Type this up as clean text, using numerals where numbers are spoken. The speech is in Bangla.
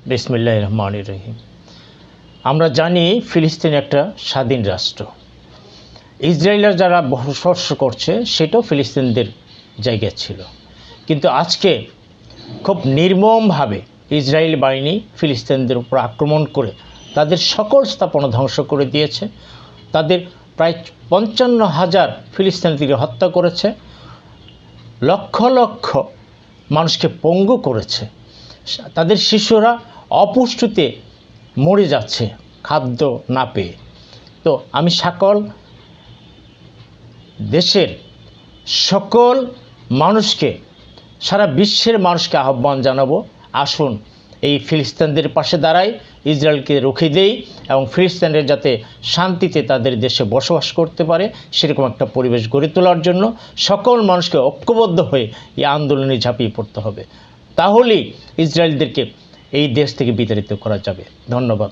বিসমিল্লাহির রহমানির রহিম। আমরা জানি ফিলিস্তিন একটা স্বাধীন রাষ্ট্র। ইসরায়েলের যারা বসবাস করছে সেটাও ফিলিস্তিনদের জায়গা ছিল, কিন্তু আজকে খুব নির্মমভাবে ইসরায়েল বাহিনী ফিলিস্তিনদের উপর আক্রমণ করে তাদের সকল স্থাপনা ধ্বংস করে দিয়েছে। তাদের প্রায় 55,000 ফিলিস্তিনিকে হত্যা করেছে, লক্ষ লক্ষ মানুষকে পঙ্গু করেছে। তাদের শিশুরা অপুষ্টিতে মরে যাচ্ছে খাদ্য না পেয়ে। তো আমি সকল দেশের সকল মানুষকে, সারা বিশ্বের মানুষকে আহ্বান জানাবো, আসুন এই ফিলিস্তিনদের পাশে দাঁড়াই, ইসরায়েলকে রুখে দেই এবং ফিলিস্তিনরা যাতে শান্তিতে তাদের দেশে বসবাস করতে পারে সেরকম একটা পরিবেশ গড়ে তোলার জন্য সকল মানুষকে ঐক্যবদ্ধ হয়ে এই আন্দোলনে ঝাঁপিয়ে পড়তে হবে। তাহলেই ইসরায়েলদেরকে এই দেশ থেকে বিতাড়িত করা যাবে। ধন্যবাদ।